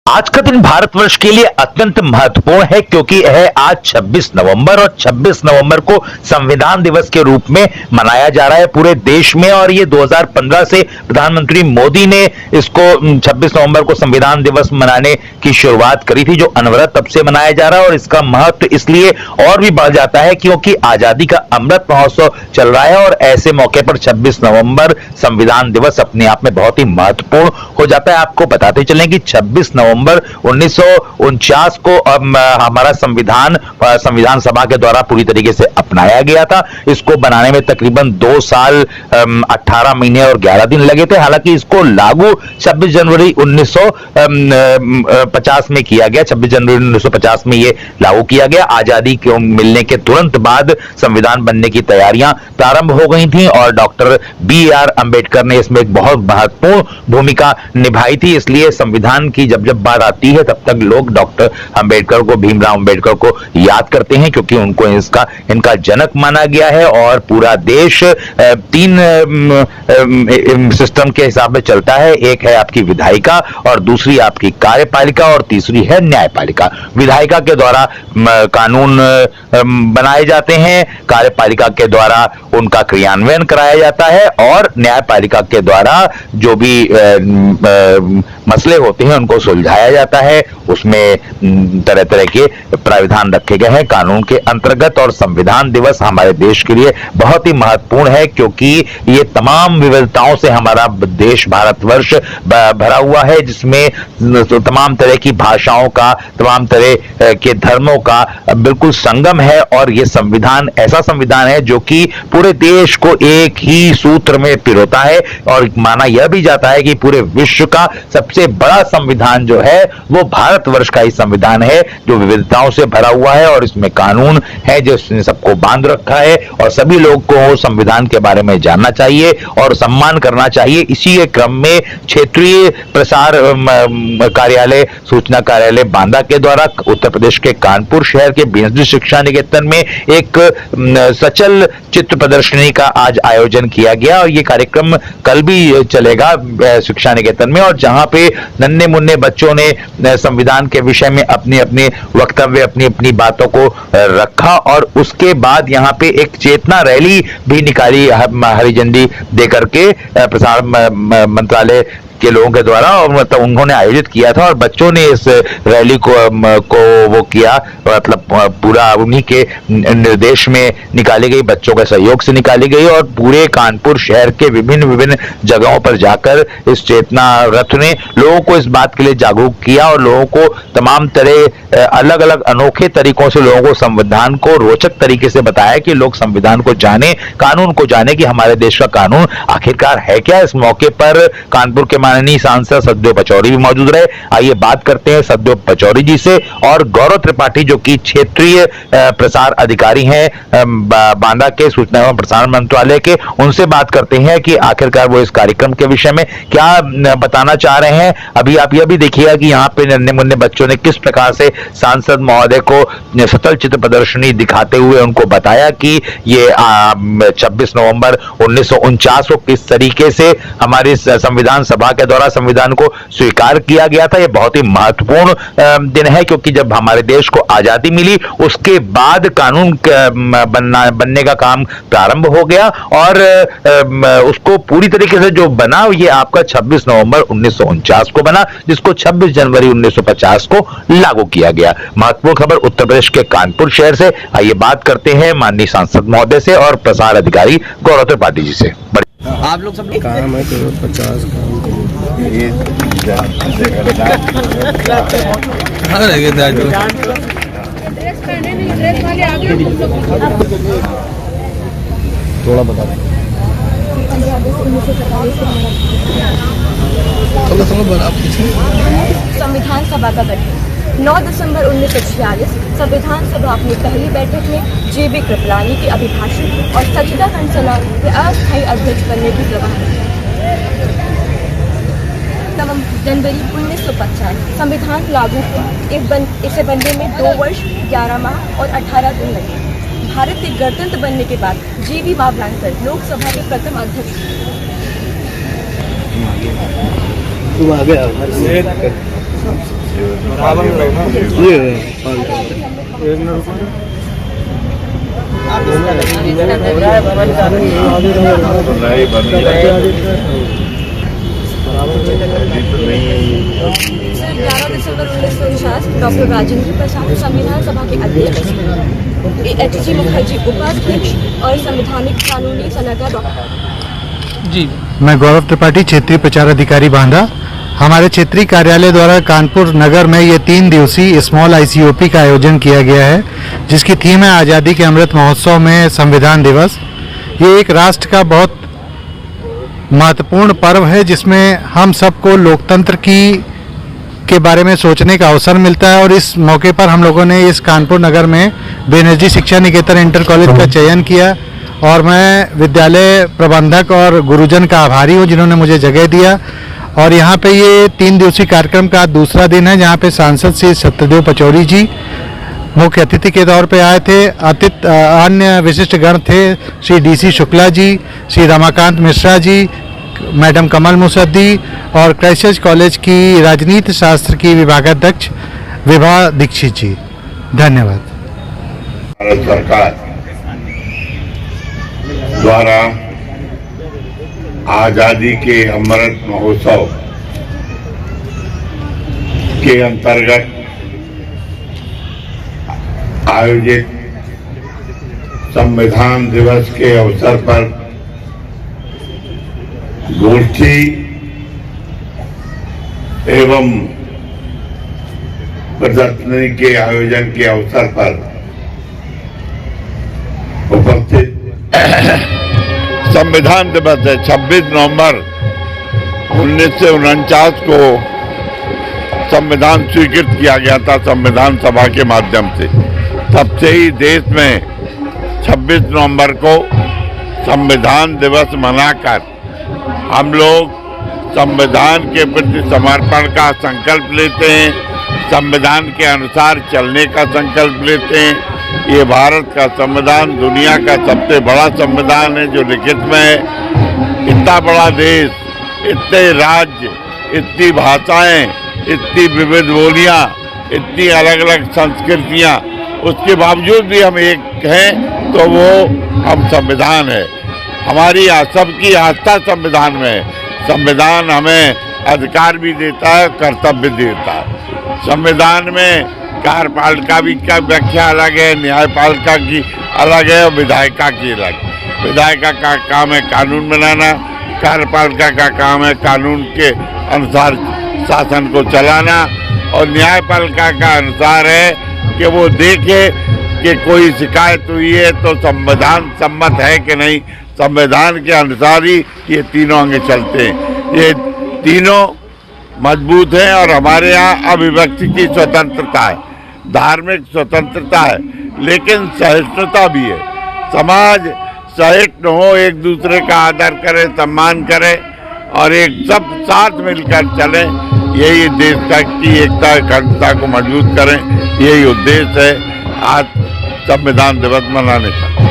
आज का दिन भारतवर्ष के लिए अत्यंत महत्वपूर्ण है क्योंकि यह आज 26 नवंबर और 26 नवंबर को संविधान दिवस के रूप में मनाया जा रहा है पूरे देश में। और ये 2015 से प्रधानमंत्री मोदी ने इसको 26 नवंबर को संविधान दिवस मनाने की शुरुआत करी थी, जो अनवरत तब से मनाया जा रहा है। और इसका महत्व इसलिए और भी बढ़ जाता है क्योंकि आजादी का अमृत महोत्सव चल रहा है और ऐसे मौके पर 26 नवंबर संविधान दिवस अपने आप में बहुत ही महत्वपूर्ण हो जाता है। आपको बताते चलें कि 26 नवंबर 1949 को हमारा संविधान सभा के द्वारा पूरी तरीके से अपनाया गया था। इसको बनाने में तकरीबन 2 साल 18 महीने और 11 दिन लगे थे। हालांकि इसको लागू 26 जनवरी 1950 में किया गया। 26 जनवरी 1950 में ये लागू किया गया। आजादी को मिलने के तुरंत बाद संविधान बनने की तैयारियां प्रारंभ हो गई थी और डॉक्टर BR अंबेडकर ने इसमें एक बहुत महत्वपूर्ण भूमिका निभाई थी। इसलिए संविधान की जब बात आती है तब तक लोग डॉक्टर अंबेडकर को, भीमराव अंबेडकर को याद करते हैं क्योंकि उनको इनका जनक माना गया है। और पूरा देश 3 सिस्टम के हिसाब में चलता है। एक है आपकी विधायिका और दूसरी आपकी कार्यपालिका और तीसरी है न्यायपालिका। विधायिका के द्वारा कानून बनाए जाते हैं, कार्यपालिका के द्वारा उनका क्रियान्वयन कराया जाता है और न्यायपालिका के द्वारा जो भी मसले होते हैं उनको सुलझाया जाता है। उसमें तरह तरह के प्राविधान रखे गए हैं कानून के अंतर्गत। और संविधान दिवस हमारे देश के लिए बहुत ही महत्वपूर्ण है क्योंकि ये तमाम विविधताओं से हमारा देश भारतवर्ष भरा हुआ है, जिसमें तमाम तरह की भाषाओं का, तमाम तरह के धर्मों का बिल्कुल संगम है। और ये संविधान ऐसा संविधान है जो कि पूरे देश को एक ही सूत्र में पिरोता है। और माना यह भी जाता है कि पूरे विश्व का सबसे बड़ा संविधान जो है वो भारतवर्ष का ही संविधान है, जो विविधताओं से भरा हुआ है। और इसमें कानून है जो इसने सबको बांध रखा है और सभी लोग को संविधान के बारे में जानना चाहिए और सम्मान करना चाहिए। इसी के क्रम में क्षेत्रीय प्रसार कार्यालय, सूचना कार्यालय बांदा के द्वारा उत्तर प्रदेश के कानपुर शहर के बीएसडी शिक्षा निकेतन में एक सचल चित्र प्रदर्शनी का आज आयोजन किया गया। और ये कार्यक्रम कल भी चलेगा शिक्षा निकेतन में, और जहां पे नन्हे मुन्ने बच्चों ने संविधान के विषय में अपनी अपनी वक्तव्य, अपनी अपनी बातों को रखा। और उसके बाद यहाँ पे एक चेतना रैली भी निकाली हरी झंडी देकर के प्रसार मंत्रालय के लोगों के द्वारा, और मतलब उन्होंने आयोजित किया था। और बच्चों ने इस रैली को वो किया, मतलब पूरा उन्हीं के निर्देश में निकाली गई, बच्चों के सहयोग से निकाली गई। और पूरे कानपुर शहर के विभिन्न जगहों पर जाकर इस चेतना रथ ने लोगों को इस बात के लिए जागरूक किया और लोगों को तमाम तरह अलग अलग अनोखे तरीकों से लोगों को संविधान को रोचक तरीके से बताया कि लोग संविधान को जाने, कानून को जाने कि हमारे देश का कानून आखिरकार है क्या। इस मौके पर कानपुर के माननीय सांसद सतदेव पचौरी भी मौजूद रहे। आइए बात करते हैं सतदेव पचौरी जी से और गौरव त्रिपाठी जो कि क्षेत्रीय प्रसार अधिकारी हैं बांदा के सूचना एवं प्रसारण मंत्रालय के, उनसे बात करते हैं कि आखिरकार वो इस कार्यक्रम के विषय में क्या बताना चाह रहे हैं। अभी आप यह भी देखिएगा कि यहाँ पे नन्हे मुन्ने बच्चों ने किस प्रकार से सांसद महोदय को सचल चित्र प्रदर्शनी दिखाते हुए उनको बताया कि ये 26 नवंबर 1949 को किस तरीके से हमारी संविधान सभा के द्वारा संविधान को स्वीकार किया गया था। यह बहुत ही महत्वपूर्ण दिन है क्योंकि जब हमारे देश को आजादी मिली उसके बाद कानून बनने का काम प्रारंभ हो गया और उसको पूरी तरीके से जो बना ये आपका 26 नवंबर 1949 को बना, जिसको 26 जनवरी 1950 को लागू किया गया। महत्वपूर्ण खबर उत्तर प्रदेश के कानपुर शहर से। आइए बात करते हैं माननीय सांसद महोदय से और प्रसार अधिकारी गौरव त्रिपाठी जी से। आप लोग सब काम है तो 50 थोड़ा बता दें। संविधान सभा का गठन 9 दिसंबर 1946 संविधान सभा अपनी पहली बैठक में JB कृपलानी के अभिभाषण और सच्चिदानंद सना के अस्थायी अध्यक्ष बनने की प्रवाह। जनवरी 1950 संविधान लागू हुआ। इसे बनने में 2 वर्ष 11 माह और 18 दिन लगे। भारत के गणतंत्र बनने के बाद JB बावलानकर लोकसभा के प्रथम अध्यक्ष। तुम आ गया सर 11 दिसंबर 1949 डॉक्टर राजेंद्र प्रसाद संविधान सभा के अध्यक्ष, एच.जी. मुखर्जी उपाध्यक्ष और संवैधानिक कानूनी सलाहकार डॉक्टर। जी, मैं गौरव त्रिपाठी, क्षेत्रीय प्रचार अधिकारी बांदा। हमारे क्षेत्रीय कार्यालय द्वारा कानपुर नगर में ये 3 दिवसीय स्मॉल ICOP का आयोजन किया गया है, जिसकी थीम है आज़ादी के अमृत महोत्सव में संविधान दिवस। ये एक राष्ट्र का बहुत महत्वपूर्ण पर्व है, जिसमें हम सबको लोकतंत्र के बारे में सोचने का अवसर मिलता है। और इस मौके पर हम लोगों ने इस कानपुर नगर में बेनर्जी शिक्षा निकेतन इंटर कॉलेज का चयन किया, और मैं विद्यालय प्रबंधक और गुरुजन का आभारी हूँ जिन्होंने मुझे जगह दिया। और यहाँ पे ये 3 दिवसीय कार्यक्रम का दूसरा दिन है, जहाँ पे सांसद श्री सत्यदेव पचौरी जी मुख्य अतिथि के तौर पे आए थे। अन्य विशिष्ट गण थे श्री DC शुक्ला जी, श्री रमाकांत मिश्रा जी, मैडम कमल मुसद्दी और क्राइस्ट कॉलेज की राजनीति शास्त्र की विभागाध्यक्ष विभा दीक्षित जी। धन्यवाद। भारत सरकार द्वारा आजादी के अमृत महोत्सव के अंतर्गत आयोजित संविधान दिवस के अवसर पर गोष्ठी एवं प्रदर्शनी के आयोजन के अवसर पर उपस्थित संविधान दिवस है। 26 नवंबर 1949 को संविधान स्वीकृत किया गया था संविधान सभा के माध्यम से। तब से ही देश में 26 नवंबर को संविधान दिवस मनाकर हम लोग संविधान के प्रति समर्पण का संकल्प लेते हैं, संविधान के अनुसार चलने का संकल्प लेते हैं। ये भारत का संविधान दुनिया का सबसे बड़ा संविधान है जो लिखित में है। इतना बड़ा देश, इतने राज्य, इतनी भाषाएं, इतनी विविध बोलियां, इतनी अलग अलग संस्कृतियां, उसके बावजूद भी हम एक हैं तो वो हम संविधान है। हमारी सबकी आस्था संविधान में है। संविधान हमें अधिकार भी देता है, कर्तव्य देता है। संविधान में कार्यपालिका भी का व्याख्या अलग है, न्यायपालिका की अलग है और विधायिका की अलग। विधायिका का काम है कानून बनाना, कार्यपालिका का काम है कानून के अनुसार शासन को चलाना, और न्यायपालिका का अनुसार है कि वो देखे कि कोई शिकायत हुई है तो संविधान सम्मत है कि नहीं। संविधान के अनुसार ही ये तीनों अंग चलते हैं। ये तीनों मजबूत हैं और हमारे यहाँ अभिव्यक्ति की स्वतंत्रता है, धार्मिक स्वतंत्रता है, लेकिन सहिष्णुता भी है। समाज सहिष्णु हो, एक दूसरे का आदर करे, सम्मान करे और एक सब साथ मिलकर चले। यही देश की एकता अखंडता को मजबूत करें, यही उद्देश्य है आज संविधान दिवस मनाने का।